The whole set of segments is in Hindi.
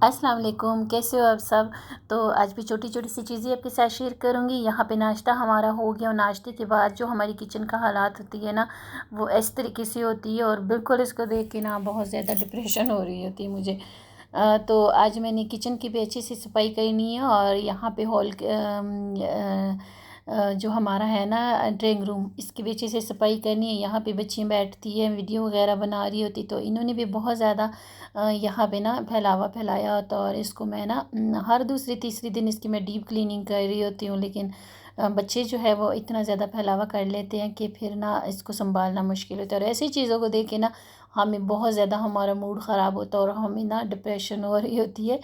अस्सलाम वालेकुम, कैसे हो आप सब। तो आज भी छोटी छोटी सी चीज़ें आपके साथ शेयर करूँगी। यहाँ पे नाश्ता हमारा हो गया और नाश्ते के बाद जो हमारी किचन का हालात होती है ना, वो इस तरीके से होती है और बिल्कुल इसको देख के ना बहुत ज़्यादा डिप्रेशन हो रही होती है मुझे। तो आज मैंने किचन की भी अच्छी सी सफाई करनी है और यहाँ पे जो हमारा है ना ड्राइंग रूम, इसकी भी अच्छे से सफाई करनी है। यहाँ पे बच्चियाँ बैठती हैं, वीडियो वगैरह बना रही होती, तो इन्होंने भी बहुत ज़्यादा यहाँ पे ना फैलावा फैलाया होता और इसको मैं ना हर दूसरी तीसरी दिन इसकी मैं डीप क्लीनिंग कर रही होती हूँ। लेकिन बच्चे जो है वो इतना ज़्यादा फैलावा कर लेते हैं कि फिर ना इसको संभालना मुश्किल होता है और ऐसी चीज़ों को देख के ना हमें बहुत ज़्यादा हमारा मूड ख़राब होता है और हमें ना डिप्रेशन हो रही होती है।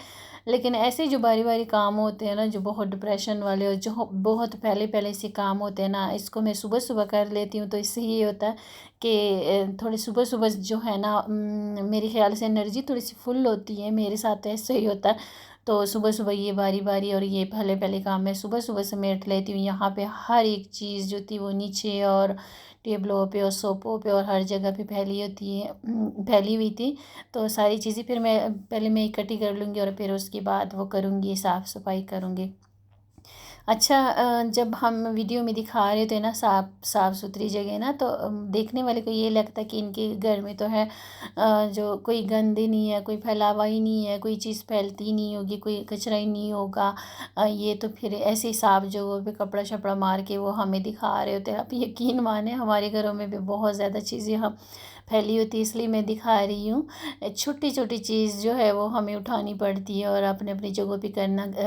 लेकिन ऐसे जो बारी बारी काम होते हैं ना, जो बहुत डिप्रेशन वाले और जो बहुत पहले पहले से काम होते हैं ना, इसको मैं सुबह सुबह कर लेती हूँ। तो इससे ये होता है कि थोड़ी सुबह सुबह जो है ना मेरे ख़्याल से एनर्जी थोड़ी सी फुल होती है। मेरे साथ तो ऐसे ही होता है। तो सुबह सुबह ये बारी बारी और ये पहले पहले काम मैं सुबह सुबह समेट लेती हूँ। यहाँ पे हर एक चीज़ जो थी वो नीचे और टेबलों पे और सोफ़ों पे और हर जगह पे फैली होती है, फैली हुई थी। तो सारी चीज़ें फिर मैं इकट्ठी कर लूँगी और फिर उसके बाद वो करूँगी, साफ़ सफाई करूँगी। अच्छा, जब हम वीडियो में दिखा रहे थे ना साफ साफ सुथरी जगह ना, तो देखने वाले को ये लगता है कि इनके घर में तो है जो कोई गंदगी नहीं है, कोई फैलावा ही नहीं है, कोई चीज़ फैलती ही नहीं होगी, कोई कचरा ही नहीं होगा। ये तो फिर ऐसे ही साफ जगहों पे कपड़ा शपड़ा मार के वो हमें दिखा रहे होते हैं। आप यकीन माने हमारे घरों में भी बहुत ज़्यादा चीज़ें हम फैली होती है, इसलिए मैं दिखा रही हूँ। छोटी छोटी चीज़ जो है वो हमें उठानी पड़ती है और अपने अपनी जगहों पे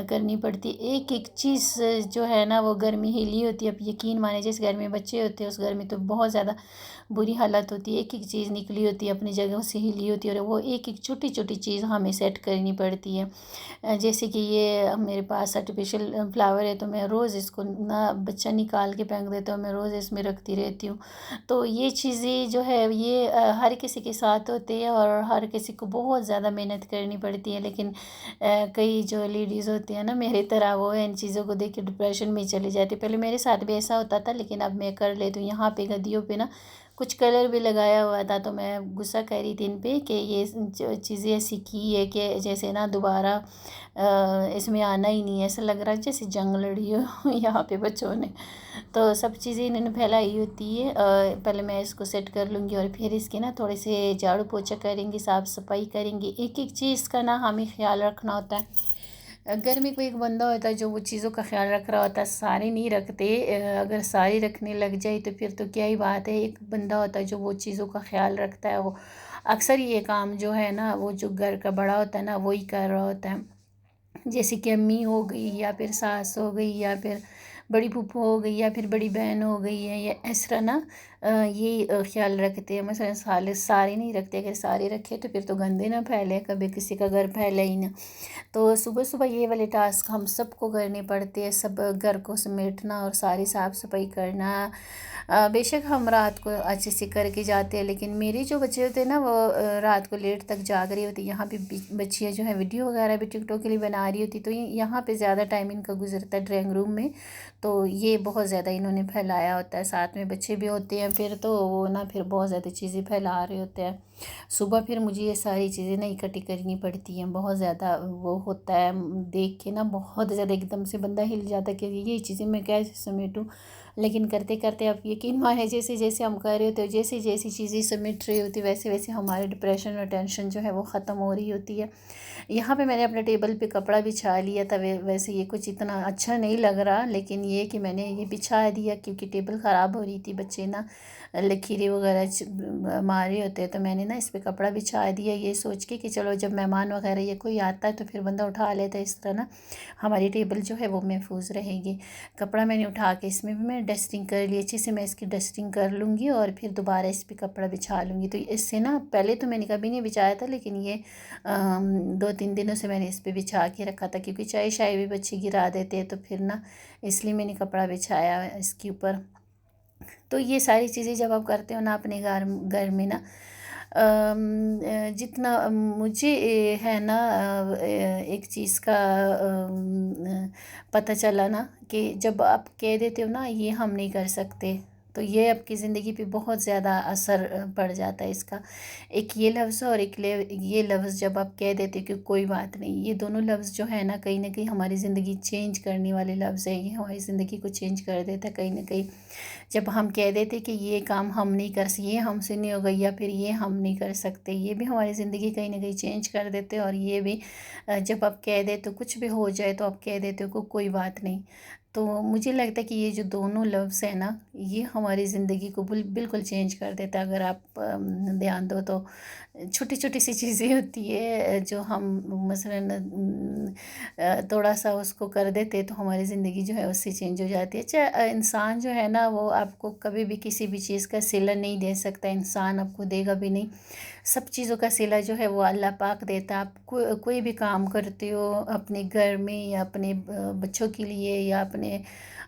करनी पड़ती है। एक एक चीज़ जो है ना वो घर में हिली होती है। आप यकीन माने जिस घर में बच्चे होते हैं उस घर में तो बहुत ज़्यादा बुरी हालत होती है। एक एक चीज़ निकली होती है, अपनी जगह से हिली होती है और वो एक एक छोटी छोटी चीज़ हमें सेट करनी पड़ती है। जैसे कि ये मेरे पास आर्टिफिशियल फ्लावर है, तो मैं रोज़ इसको ना बच्चा निकाल के फेंक देता हूँ, मैं रोज़ इसमें रखती रहती हूँ। तो ये चीज़ें जो है ये हर किसी के साथ होती है और हर किसी को बहुत ज़्यादा मेहनत करनी पड़ती है। लेकिन कई जो लेडीज़ होती हैं ना मेरी तरह, वो इन चीज़ों को देख के डिप्रेशन में चली जाती है। पहले मेरे साथ भी ऐसा होता था, लेकिन अब मैं कर लेती हूँ। यहाँ पे गद्दियों पे ना कुछ कलर भी लगाया हुआ था, तो मैं गुस्सा कर रही थी इन पे कि ये जो चीज़ें ऐसी की है कि जैसे ना दोबारा इसमें आना ही नहीं है। ऐसा लग रहा है जैसे जंग लड़ी हो यहाँ पे बच्चों ने। तो सब चीज़ें इन्होंने फैलाई होती है। पहले मैं इसको सेट कर लूँगी और फिर इसके ना थोड़े से झाड़ू पोछा करेंगे, साफ़ सफाई करेंगे। एक एक चीज़ का ना हमें ख्याल रखना होता है। घर में कोई एक बंदा होता है जो वो चीज़ों का ख्याल रख रहा होता है, सारे नहीं रखते। अगर सारे रखने लग जाए तो फिर तो क्या ही बात है। एक बंदा होता है जो वो चीज़ों का ख्याल रखता है। वो अक्सर ये काम जो है ना वो जो घर का बड़ा होता है ना वो ही कर रहा होता है। जैसे कि अम्मी हो गई या फिर सास हो गई या फिर बड़ी फूफो हो गई या फिर बड़ी बहन हो गई है, या इस तरह ना ये ख्याल रखते हैं। मसलन सारे सारे नहीं रखते। अगर सारे रखे तो फिर तो गंदे ना फैले, कभी किसी का घर फैले ही ना। तो सुबह सुबह ये वाले टास्क हम सबको करने पड़ते हैं, सब घर को समेटना और सारी साफ़ सफाई करना। बेशक हम रात को अच्छे से करके जाते हैं, लेकिन मेरे जो बच्चे होते हैं ना वो रात को लेट तक जाग रही होती है। यहाँ पे बच्चियाँ जो है वीडियो वगैरह भी टिकटॉक के लिए बना रही होती, तो यहाँ पे ज़्यादा टाइम इनका गुजरता है ड्राइंग रूम में। तो ये बहुत ज़्यादा इन्होंने फैलाया होता है, साथ में बच्चे भी होते हैं फिर तो वो ना फिर बहुत ज़्यादा चीज़ें फैला रहे होते हैं। सुबह फिर मुझे ये सारी चीज़ें ना इकट्ठी करनी पड़ती हैं। बहुत ज़्यादा वो होता है, देख के ना बहुत ज़्यादा एकदम से बंदा हिल जाता है कि ये चीज़ें मैं कैसे समेटूँ। लेकिन करते करते आप यकीन माने जैसे जैसे हम कर रहे होते हैं, जैसे जैसी चीज़ें समेट रही होती वैसे वैसे हमारे डिप्रेशन और टेंशन जो है वो ख़त्म हो रही होती है। यहाँ पे मैंने अपने टेबल पे कपड़ा बिछा लिया था। वैसे ये कुछ इतना अच्छा नहीं लग रहा, लेकिन ये कि मैंने ये बिछा दिया क्योंकि टेबल ख़राब हो रही थी। बच्चे ना लकीरें वगैरह मारे होते हैं, तो मैंने ना इस पे कपड़ा बिछा दिया ये सोच के कि चलो जब मेहमान वगैरह या कोई आता है तो फिर बंदा उठा लेता है। इस तरह ना हमारी टेबल जो है वो महफूज रहेगी। कपड़ा मैंने उठा के इसमें भी मैं डस्टिंग कर ली, अच्छे से मैं इसकी डस्टिंग कर लूँगी और फिर दोबारा इस पर कपड़ा बिछा लूँगी। तो इससे ना पहले तो मैंने कभी नहीं बिछाया था, लेकिन ये 2-3 दिनों से मैंने इस पर बिछा के रखा था क्योंकि चाय शाय भी बच्चे गिरा देते हैं, तो फिर ना इसलिए मैंने कपड़ा बिछाया इसके ऊपर। तो ये सारी चीज़ें जब आप करते हो ना अपने घर घर में ना जितना मुझे है ना एक चीज़ का पता चला ना कि जब आप कह देते हो ना ये हम नहीं कर सकते, तो ये आपकी ज़िंदगी पे बहुत ज़्यादा असर पड़ जाता है इसका। एक ये लफ्ज़ और ये लफ्ज़ जब आप कह देते हो कि कोई बात नहीं, ये दोनों लफ्ज़ जो है ना कहीं न कहीं हमारी ज़िंदगी चेंज करने वाले लफ्ज़ है। ये हमारी ज़िंदगी को चेंज कर देता है कहीं न कहीं। जब हम कह देते कि ये काम हम नहीं कर स ये हमसे नहीं होगा या फिर ये हम नहीं कर सकते, ये भी हमारी ज़िंदगी कहीं न कहीं चेंज कर देते हैं। और ये भी जब आप कह देते हो कुछ भी हो जाए तो आप कह देते हो को कोई बात नहीं। तो मुझे लगता है कि ये जो दोनों लफ्ज़ हैं ना, ये हमारी ज़िंदगी को बिल्कुल चेंज कर देता है। अगर आप ध्यान दो तो छोटी-छोटी सी चीज़ें होती है जो हम मसलन थोड़ा-सा उसको कर देते तो हमारी ज़िंदगी जो है उससे चेंज हो जाती है। इंसान जो है ना वो आपको कभी भी किसी भी चीज़ का सिला नहीं दे सकता, इंसान आपको देगा भी नहीं। सब चीज़ों का सिला जो है वो अल्लाह पाक देता है। आप कोई भी काम करते हो अपने घर में या अपने बच्चों के लिए या अपने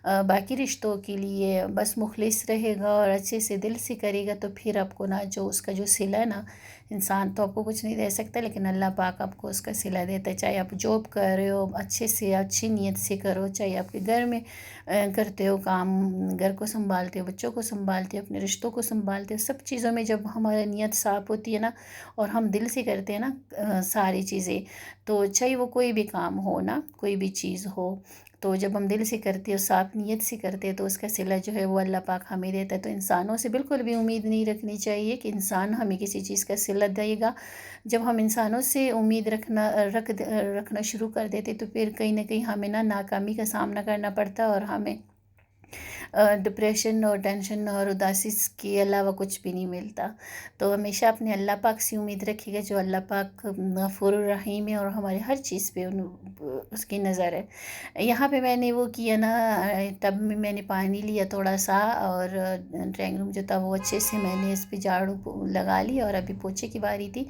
बाकी रिश्तों के लिए, बस मुखलिस रहेगा और अच्छे से दिल से करेगा तो फिर आपको ना जो उसका जो सिला है ना, इंसान तो आपको कुछ नहीं दे सकता लेकिन अल्लाह पाक आपको उसका सिला देता है। चाहे आप जॉब कर रहे हो अच्छे से अच्छी नीयत से करो, चाहे आपके घर में करते हो काम, घर को संभालते हो, बच्चों को संभालते हो, अपने रिश्तों को संभालते हो, सब चीज़ों में जब हमारी नीयत साफ़ होती है ना और हम दिल से करते हैं ना सारी चीज़ें, तो चाहे वो कोई भी काम हो ना, कोई भी चीज़ हो, तो जब हम दिल से करते हो, साफ़ नीयत से करते हैं तो उसका सिला जो है वो अल्लाह पाक हमें देता है। तो इंसानों से बिल्कुल भी उम्मीद नहीं रखनी चाहिए कि इंसान हमें किसी चीज़ का सिला देगा। जब हम इंसानों से उम्मीद रखना शुरू कर देते तो फिर कहीं न कहीं हमें ना नाकामी का सामना करना पड़ता है और हमें डिप्रेशन और टेंशन और उदासी के अलावा कुछ भी नहीं मिलता। तो हमेशा अपने अल्लाह पाक से उम्मीद रखिएगा जो अल्लाह पाक गफूर रहीम है और हमारे हर चीज़ पे उसकी नज़र है। यहाँ पे मैंने वो किया ना, टब में मैंने पानी लिया थोड़ा सा और ड्राइंग रूम जो था वो अच्छे से मैंने इस पे झाड़ू लगा लिया और अभी पोछे की बारी थी।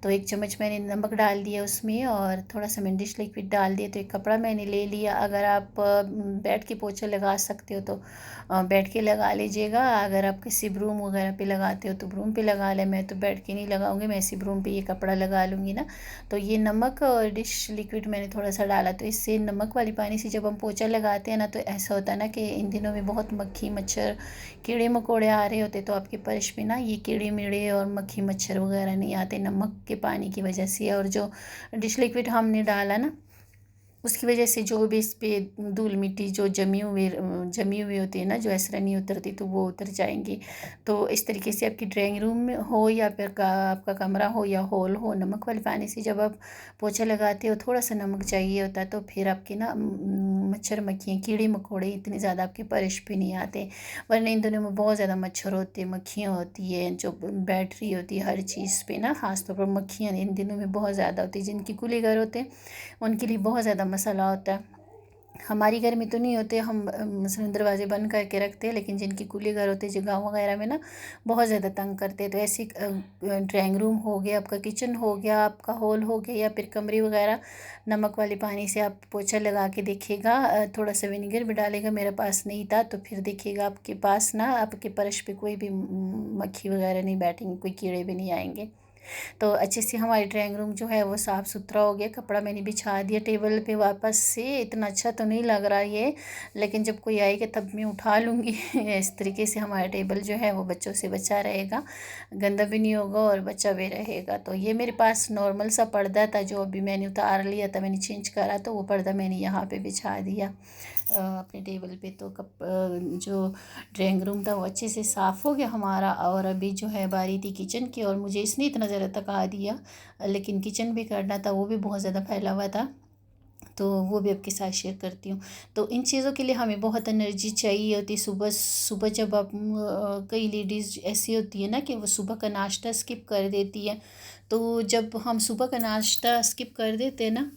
तो 1 चम्मच मैंने नमक डाल दिया उसमें और थोड़ा सा मैं डिश लिक्विड डाल दिया। तो एक कपड़ा मैंने ले लिया। अगर आप बैठ के पोछा लगा सकते हो तो बैठ के लगा लीजिएगा। अगर आप किसी ब्रूम वगैरह पे लगाते हो तो ब्रूम पे लगा लें। मैं तो बैठ के नहीं लगाऊंगी, मैं इसी ब्रूम पे ये कपड़ा लगा लूँगी ना। तो ये नमक और डिश लिक्विड मैंने थोड़ा सा डाला, तो इससे नमक वाली पानी से जब हम पोछा लगाते हैं ना तो ऐसा होता है ना कि इन दिनों में बहुत मक्खी मच्छर कीड़े मकोड़े आ रहे होते, तो आपके फर्श पे ना ये कीड़े मीड़े और मक्खी मच्छर वगैरह नहीं आते नमक के पानी की वजह से। और जो डिश लिक्विड हमने डाला ना उसकी वजह से जो भी इस पे धूल मिट्टी जो जमी हुई होती है ना, जो ऐसा नहीं उतरती तो वो उतर जाएंगी। तो इस तरीके से आपकी ड्राइंग रूम में हो या फिर आपका कमरा हो या हॉल हो, नमक वाले पानी से जब आप पोछा लगाते हो थोड़ा सा नमक चाहिए होता है तो फिर आपके ना मच्छर मक्खियाँ कीड़े मकोड़े इतने ज़्यादा आपके परिश पे नहीं आते। वरना इन दिनों में बहुत ज़्यादा मच्छर होते हैं, मक्खियाँ होती है, जो बैटरी होती है हर चीज़ पे ना, ख़ासतौर पर मक्खियाँ इन दिनों में बहुत ज़्यादा होती है। जिनकी खुले घर होते हैं उनके लिए बहुत ज़्यादा मसला होता है। हमारी घर में तो नहीं होते, हम मसलन दरवाजे बंद करके रखते हैं, लेकिन जिनकी खुले घर होते हैं जो गाँव वगैरह में ना बहुत ज़्यादा तंग करते हैं। तो ऐसे ड्राइंग रूम हो गया, आपका किचन हो गया, आपका हॉल हो गया या फिर कमरे वगैरह, नमक वाले पानी से आप पोछा लगा के देखिएगा। थोड़ा सा विनेगर भी डालेगा, मेरे पास नहीं था तो फिर देखिएगा आपके पास ना आपके फर्श पे कोई भी मक्खी वगैरह नहीं बैठेंगी, कोई कीड़े भी नहीं आएंगे। तो अच्छे से हमारी ड्राइंग रूम जो है वो साफ़ सुथरा हो गया। कपड़ा मैंने बिछा दिया टेबल पे वापस से। इतना अच्छा तो नहीं लग रहा ये, लेकिन जब कोई आएगा तब मैं उठा लूँगी। इस तरीके से हमारा टेबल जो है वो बच्चों से बचा रहेगा, गंदा भी नहीं होगा और बचा भी रहेगा। तो ये मेरे पास नॉर्मल सा पर्दा था जो अभी मैंने उतार लिया था, मैंने चेंज करा तो वो पर्दा मैंने यहाँ पे बिछा दिया अपने टेबल पे। तो जो ड्राइंग रूम था वो अच्छे से साफ़ हो गया हमारा। और अभी जो है बारी थी किचन की, और मुझे इसने इतना ज़्यादा थका दिया, लेकिन किचन भी करना था, वो भी बहुत ज़्यादा फैला हुआ था, तो वो भी आपके साथ शेयर करती हूँ। तो इन चीज़ों के लिए हमें बहुत एनर्जी चाहिए होती है। सुबह सुबह जब आप कई लेडीज़ ऐसी होती है ना कि वो सुबह का नाश्ता स्किप कर देती है, तो जब हम सुबह का नाश्ता स्किप कर देते हैं ना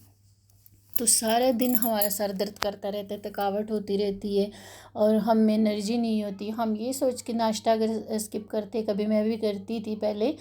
तो सारा दिन हमारा सर दर्द करता रहता है, थकावट होती रहती है और हम में एनर्जी नहीं होती। हम ये सोच के नाश्ता अगर स्किप करते, कभी मैं भी करती थी पहले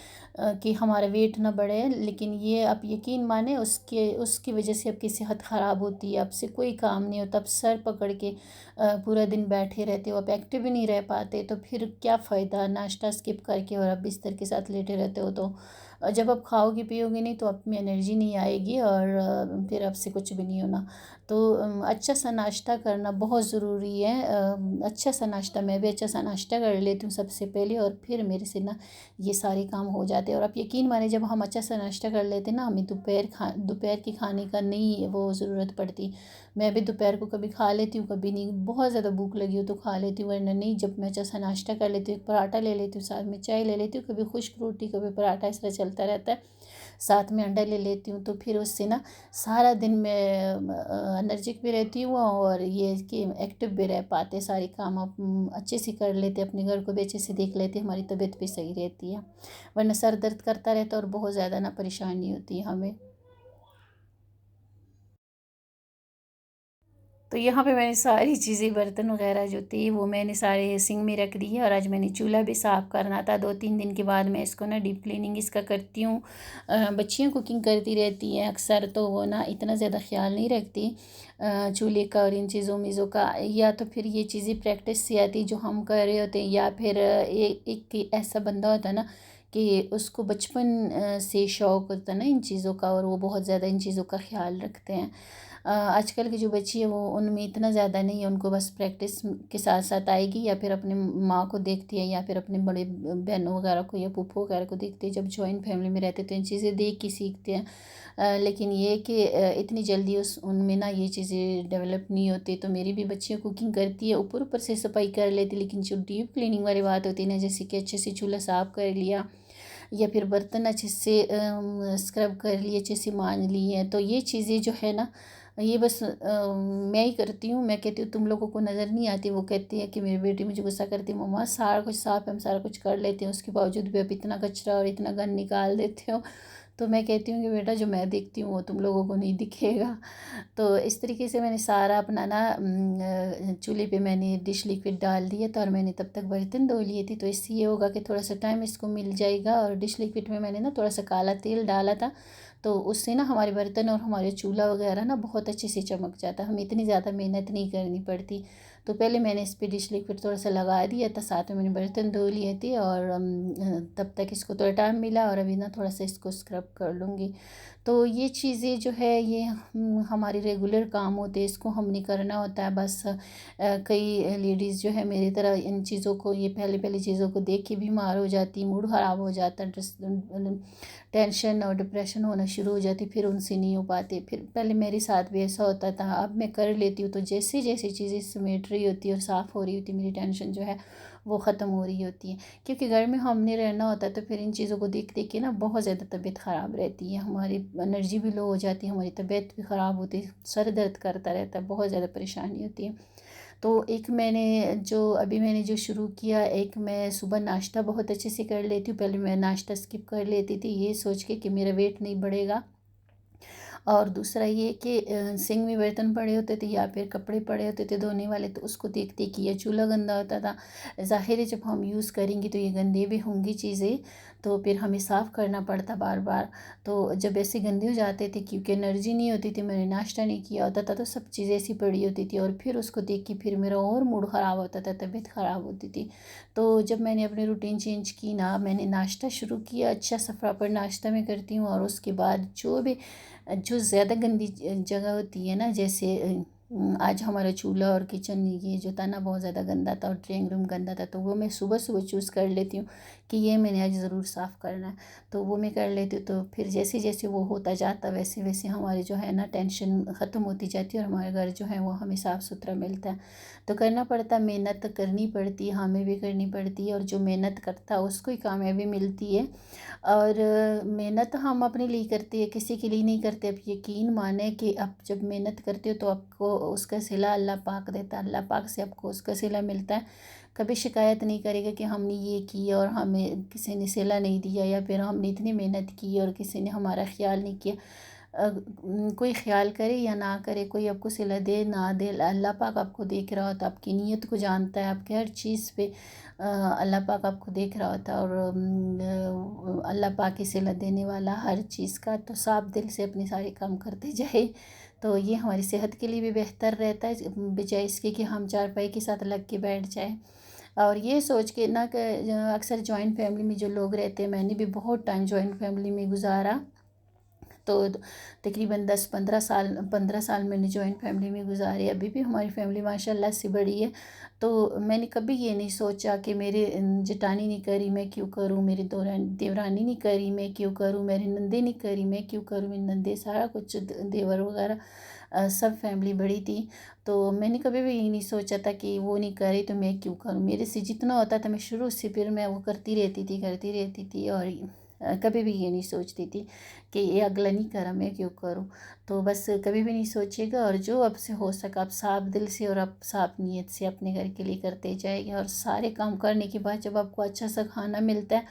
कि हमारा वेट ना बढ़े, लेकिन ये आप यकीन माने उसके उसकी वजह से आपकी सेहत ख़राब होती है, आपसे कोई काम नहीं होता, आप सर पकड़ के पूरा दिन बैठे रहते हो, आप एक्टिव भी नहीं रह पाते। तो फिर क्या फ़ायदा नाश्ता स्किप करके और आप बिस्तर के साथ लेटे रहते हो। तो और जब आप खाओगे पियोगे नहीं तो आप में एनर्जी नहीं आएगी, और फिर आपसे कुछ भी नहीं होना। तो अच्छा सा नाश्ता करना बहुत ज़रूरी है। अच्छा सा नाश्ता, मैं भी अच्छा सा नाश्ता कर लेती हूँ सबसे पहले, और फिर मेरे से ना ये सारे काम हो जाते हैं। और आप यकीन माने, जब हम अच्छा सा नाश्ता कर लेते हैं ना, हमें दोपहर की खाने का नहीं वो ज़रूरत पड़ती। मैं भी दोपहर को कभी खा लेती हूँ, कभी नहीं, बहुत ज़्यादा भूख लगी हो तो खा लेती हूँ, वरना नहीं। जब मैं अच्छा सा नाश्ता कर लेती हूँ, एक पराठा ले लेती हूँ, साथ में चाय ले लेती हूँ, कभी खुश्क रोटी कभी पराठा, इस तरह चलता रहता है। साथ में अंडा ले लेती हूँ, तो फिर उससे ना सारा दिन मैं एनर्जिक भी रहती हूँ, और ये कि एक्टिव भी रह पाते, सारे काम आप अच्छे से कर लेते, अपने घर को भी अच्छे से देख लेते, हमारी तबीयत भी सही रहती है। वरना सर दर्द करता रहता है और बहुत ज़्यादा ना परेशानी होती है हमें। तो यहाँ पे मैंने सारी चीज़ें, बर्तन वगैरह जो थे वो मैंने सारे सिंक में रख दिए, और आज मैंने चूल्हा भी साफ़ करना था। 2-3 दिन के बाद मैं इसको ना डीप क्लीनिंग इसका करती हूँ। बच्चियाँ कुकिंग करती रहती हैं अक्सर, तो वो ना इतना ज़्यादा ख्याल नहीं रखती चूल्हे का और इन चीज़ों मीज़ों का। या तो फिर ये चीज़ें प्रैक्टिस से आती जो हम कर रहे होते हैं, या फिर एक ऐसा बंदा होता है ना कि उसको बचपन से शौक़ होता है ना इन चीज़ों का, और वो बहुत ज़्यादा इन चीज़ों का ख्याल रखते हैं। आजकल की जो बच्ची है वो उनमें इतना ज़्यादा नहीं है, उनको बस प्रैक्टिस के साथ साथ आएगी, या फिर अपने माँ को देखती है, या फिर अपने बड़े बहनों वगैरह को या फूफो वगैरह को देखती है। जब जॉइंट फैमिली में रहते तो इन चीज़ें देख के सीखते हैं। लेकिन ये कि इतनी जल्दी उस उनमें ना ये चीज़ें डेवलप नहीं होती। तो मेरी भी बच्चियाँ कुकिंग करती है, ऊपर ऊपर से सफाई कर लेती, लेकिन जो डीप क्लीनिंग वाली बात होती है ना, जैसे कि अच्छे से चूल्हा साफ़ कर लिया, या फिर बर्तन अच्छे से स्क्रब कर लिए, अच्छे से मांज लिए हैं, तो ये चीज़ें जो है ना, ये बस मैं ही करती हूँ। मैं कहती हूँ तुम लोगों को नज़र नहीं आती। वो कहती है कि मेरी बेटी मुझे गुस्सा करती है, मम्मा सारा कुछ साफ़ है, हम सारा कुछ कर लेते हैं, उसके बावजूद भी आप इतना कचरा और इतना गंद निकाल देते हो। तो मैं कहती हूँ कि बेटा जो मैं देखती हूँ वो तुम लोगों को नहीं दिखेगा। तो इस तरीके से मैंने सारा अपना ना चूल्हे पे मैंने डिश लिक्विड डाल दिया था, और मैंने तब तक बर्तन धो लिए थे। तो इससे ये होगा कि थोड़ा सा टाइम इसको मिल जाएगा। और डिश लिक्विड में मैंने ना थोड़ा सा काला तेल डाला था, तो उससे ना हमारे बर्तन और हमारे चूल्हा वगैरह ना बहुत अच्छे से चमक जाता है, हमें इतनी ज़्यादा मेहनत नहीं करनी पड़ती। तो पहले मैंने इस पे डिश लिक्विड थोड़ा सा लगा दिया था, साथ में मैंने बर्तन धो लिए थे, और तब तक इसको थोड़ा टाइम मिला, और अभी ना थोड़ा सा इसको स्क्रब कर लूँगी। तो ये चीज़ें जो है ये हमारे रेगुलर काम होते हैं, इसको हमने करना होता है बस। कई लेडीज़ जो है मेरी तरह इन चीज़ों को, ये पहले पहले चीज़ों को देख के बीमार हो जाती, मूड ख़राब हो जाता, टेंशन और डिप्रेशन होना शुरू हो जाती, फिर उनसे नहीं हो पाते। फिर पहले मेरे साथ भी ऐसा होता था, अब मैं कर लेती हूँ। तो जैसे जैसे चीज़ें समेट रही होती है और साफ़ हो रही होती है, मेरी टेंशन जो है वो ख़त्म हो रही होती है। क्योंकि घर में हमने रहना होता है, तो फिर इन चीज़ों को देख देख के ना बहुत ज़्यादा तबीयत ख़राब रहती है, हमारी एनर्जी भी लो हो जाती है, हमारी तबीयत भी ख़राब होती है, सर दर्द करता रहता है, बहुत ज़्यादा परेशानी होती है। तो एक मैंने जो शुरू किया, एक मैं सुबह नाश्ता बहुत अच्छे से कर लेती हूँ। पहले मैं नाश्ता स्किप कर लेती थी, ये सोच के कि मेरा वेट नहीं बढ़ेगा। और दूसरा ये कि सिंक में बर्तन पड़े होते थे, या फिर कपड़े पड़े होते थे धोने वाले, तो उसको देखते कि ये चूल्हा गंदा होता था। ज़ाहिर है जब हम यूज़ करेंगे तो ये गंदे भी होंगी चीज़ें, तो फिर हमें साफ़ करना पड़ता बार बार। तो जब ऐसे गंदे हो जाते थे, क्योंकि एनर्जी नहीं होती थी, मैंने नाश्ता नहीं किया होता था, तो सब चीज़ें ऐसी पड़ी होती थी, और फिर उसको देख के फिर मेरा और मूड ख़राब होता था, तबीयत ख़राब होती थी। तो जब मैंने अपनी रूटीन चेंज की ना, मैंने नाश्ता शुरू किया, अच्छा सा प्रॉपर नाश्ता मैं करती हूँ, और उसके बाद जो ज़्यादा गंदी जगह होती है ना, जैसे आज हमारा चूल्हा और किचन ये जो था ना बहुत ज़्यादा गंदा था, और ड्राइंग रूम गंदा था, तो वो मैं सुबह सुबह चूज़ कर लेती हूँ कि ये मैंने आज ज़रूर साफ़ करना है। तो वो मैं कर लेती हूँ, तो फिर जैसे जैसे वो होता जाता वैसे वैसे हमारी जो है ना टेंशन ख़त्म होती जाती है, और हमारे घर जो है वो हमें साफ़ सुथरा मिलता है। तो करना पड़ता है, मेहनत करनी पड़ती है, हमें भी करनी पड़ती है, और जो मेहनत करता है उसको ही कामयाबी मिलती है। और मेहनत हम अपने लिए करते हैं, किसी के लिए नहीं करते। आप यकीन माने कि आप जब मेहनत करते हो तो आपको उसका सिला अल्लाह पाक देता है, अल्लाह पाक से आपको उसका सिला मिलता है। कभी शिकायत नहीं करेगा कि हमने ये किया और हमें किसी ने सिला नहीं दिया, या फिर हमने इतनी मेहनत की और किसी ने हमारा ख्याल नहीं किया। कोई ख्याल करे या ना करे, कोई आपको सिला दे ना दे, अल्लाह पाक आपको देख रहा होता है, आपकी नीयत को जानता है, आपके हर चीज़ पे अल्लाह पाक आपको देख रहा होता है। और अल्लाह पाक ही सिला देने वाला हर चीज़ का। तो साफ दिल से अपने सारे काम करते जाए, तो ये हमारी सेहत के लिए भी बेहतर रहता है, बजाय इसके कि हम चारपाई के साथ लग के बैठ जाए। और ये सोच के ना कि अक्सर जॉइंट फैमिली में जो लोग रहते हैं, मैंने भी बहुत टाइम जॉइंट फैमिली में गुजारा। तो तकरीबन 10-15 साल मैंने जॉइंट फैमिली में गुजारे। अभी भी हमारी फैमिली माशाल्लाह से बड़ी है। तो मैंने कभी ये नहीं सोचा कि मेरे जेठानी नहीं करी मैं क्यों करूँ, मेरी देवरानी नहीं करी मैं क्यों करूँ, मेरी नंदे नहीं करी मैं क्यों करूँ। मेरी नंदे सारा कुछ देवर वगैरह सब फैमिली बड़ी थी। तो मैंने कभी भी ये नहीं सोचा था कि वो नहीं करे तो मैं क्यों करूँ। मेरे से जितना होता था मैं शुरू से फिर मैं वो करती रहती थी और कभी भी ये नहीं सोचती थी कि ये अगला नहीं करा मैं क्यों करूँ। तो बस कभी भी नहीं सोचिएगा, और जो अब से हो सका आप साफ दिल से और आप साफ नीयत से अपने घर के लिए करते जाइए। और सारे काम करने के बाद जब आपको अच्छा सा खाना मिलता है,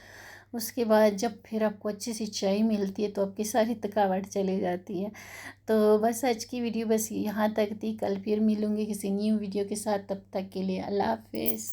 उसके बाद जब फिर आपको अच्छी सी चाय मिलती है, तो आपकी सारी थकावट चली जाती है। तो बस आज की वीडियो बस यहाँ तक थी। कल फिर मिलूँगी किसी न्यू वीडियो के साथ, तब तक के लिए अल्लाह हाफिज़।